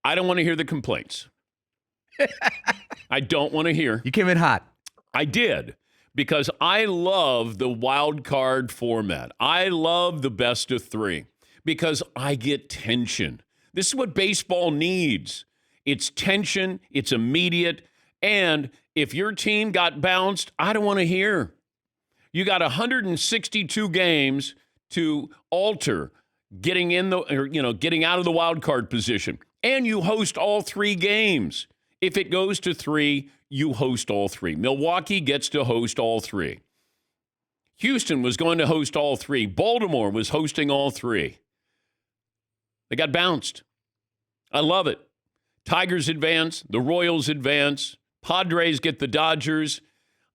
I don't want to hear the complaints. I don't want to hear. You came in hot. I did, because I love the wild card format. I love the best of three because I get tension. This is what baseball needs. It's tension, it's immediate, and if your team got bounced, I don't want to hear. You got 162 games to alter getting in getting out of the wild card position, and you host all three games. If it goes to 3, you host all 3. Milwaukee gets to host all 3. Houston was going to host all 3. Baltimore was hosting all 3. They got bounced. I love it. Tigers advance. The Royals advance. Padres get the Dodgers.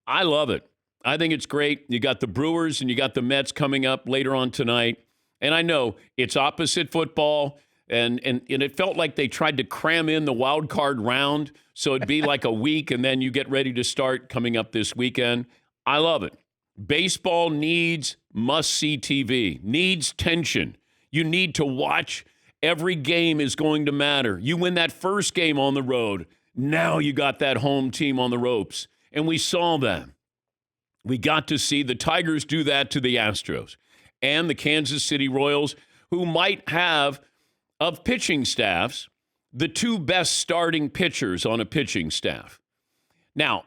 I love it. I think it's great. You got the Brewers and you got the Mets coming up later on tonight. And I know it's opposite football. And it felt like they tried to cram in the wild card round, so it'd be like a week, and then you get ready to start coming up this weekend. I love it. Baseball needs must-see TV, needs tension. You need to watch. Every game is going to matter. You win that first game on the road. Now you got that home team on the ropes, and we saw that. We got to see the Tigers do that to the Astros and the Kansas City Royals, who might have – of pitching staffs, the 2 best starting pitchers on a pitching staff. Now,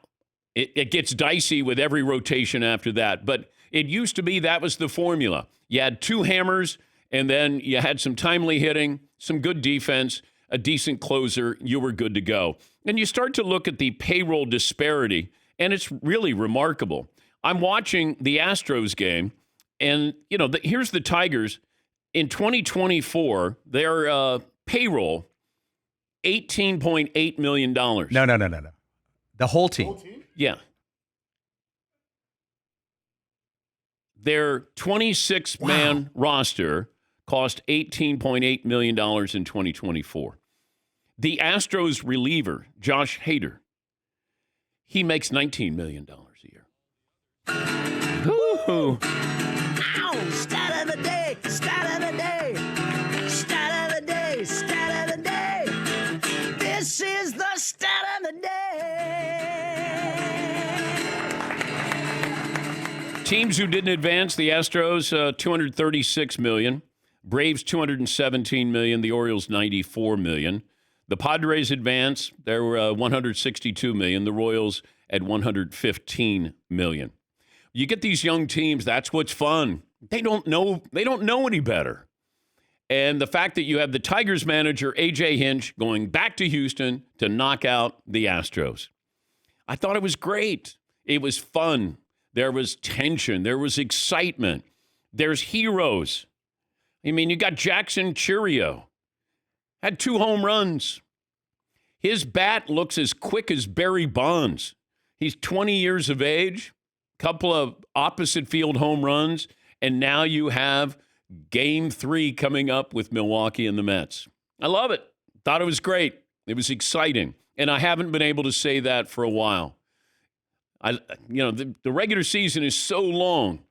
it gets dicey with every rotation after that, but it used to be that was the formula. You had 2 hammers, and then you had some timely hitting, some good defense, a decent closer, you were good to go. And you start to look at the payroll disparity, and it's really remarkable. I'm watching the Astros game, and, here's the Tigers. In 2024, their payroll, $18.8 million. No. The whole team. Yeah. Their 26-man roster cost $18.8 million in 2024. The Astros reliever, Josh Hader, he makes $19 million a year. Ooh. Ow! Stat of the day! Stat of the day! Stat of the day! Stat of the day! This is the stat of the day! Teams who didn't advance, the Astros, $236 million. Braves, $217 million. The Orioles, $94 million. The Padres advance. They're $162 million. The Royals at $115 million. You get these young teams, that's what's fun. They don't know any better. And the fact that you have the Tigers manager, A.J. Hinch, going back to Houston to knock out the Astros. I thought it was great. It was fun. There was tension. There was excitement. There's heroes. I mean, you got Jackson Churio. Had 2 home runs. His bat looks as quick as Barry Bonds. He's 20 years of age. Couple of opposite field home runs, and now you have Game 3 coming up with Milwaukee and the Mets. I love it. Thought it was great. It was exciting, and I haven't been able to say that for a while. The regular season is so long,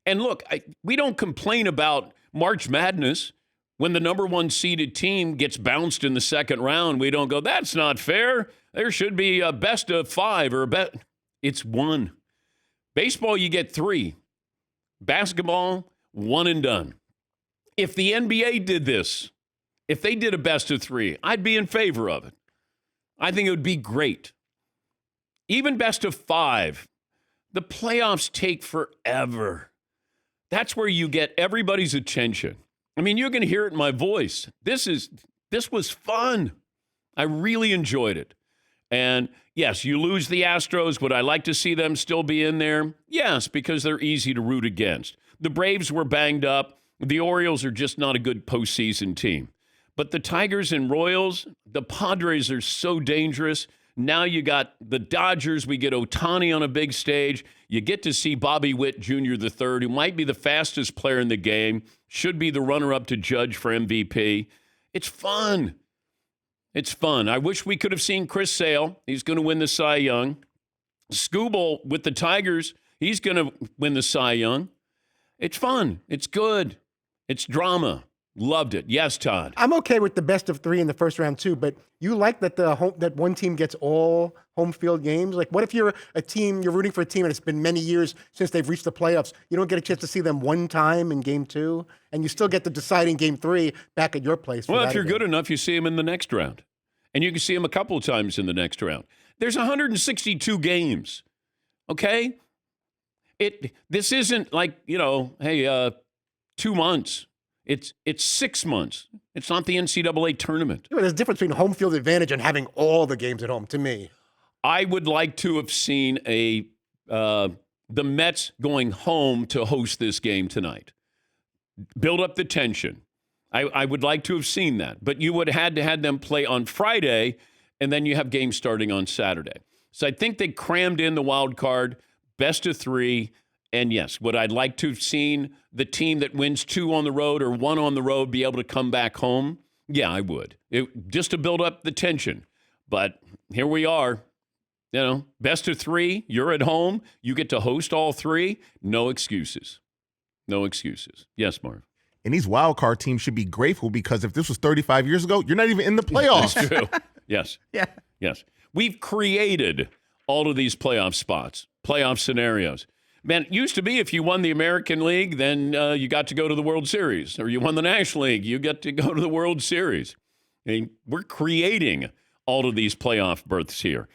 and look, we don't complain about March Madness when the number 1 seeded team gets bounced in the second round. We don't go, that's not fair. There should be a best of 5 or a bet. It's 1. Baseball, you get 3. Basketball, 1 and done. If the NBA did this, if they did a best of 3, I'd be in favor of it. I think it would be great. Even best of 5. The playoffs take forever. That's where you get everybody's attention. I mean, you're going to hear it in my voice. This was fun. I really enjoyed it. And yes, you lose the Astros. Would I like to see them still be in there? Yes, because they're easy to root against. The Braves were banged up. The Orioles are just not a good postseason team. But the Tigers and Royals, the Padres are so dangerous. Now you got the Dodgers. We get Ohtani on a big stage. You get to see Bobby Witt Jr. III, who might be the fastest player in the game, should be the runner-up to Judge for MVP. It's fun. It's fun. I wish we could have seen Chris Sale. He's going to win the Cy Young. Skubal with the Tigers, he's going to win the Cy Young. It's fun. It's good. It's drama. Loved it. Yes, Todd. I'm okay with the best of 3 in the first round too, but you like that that one team gets all home field games? Like, what if you're rooting for a team and it's been many years since they've reached the playoffs? You don't get a chance to see them one time in game 2, and you still get the deciding game 3 back at your place. Well, if you're good enough, you see them in the next round. And you can see them a couple of times in the next round. There's 162 games, okay? This isn't like, hey, 2 months. It's 6 months. It's not the NCAA tournament. There's a difference between home field advantage and having all the games at home, to me. I would like to have seen the Mets going home to host this game tonight. Build up the tension. I would like to have seen that. But you would have had to have them play on Friday, and then you have games starting on Saturday. So I think they crammed in the wild card, best of 3. And yes, would I like to have seen the team that wins 2 on the road or 1 on the road be able to come back home? Yeah, I would. Just to build up the tension. But here we are. Best of 3, you're at home. You get to host all 3. No excuses. No excuses. Yes, Marv. And these wild card teams should be grateful because if this was 35 years ago, you're not even in the playoffs. That's true. Yes. Yeah. Yes. We've created all of these playoff spots, playoff scenarios. Man, it used to be if you won the American League, then you got to go to the World Series. Or you won the National League, you get to go to the World Series. I mean, we're creating all of these playoff berths here.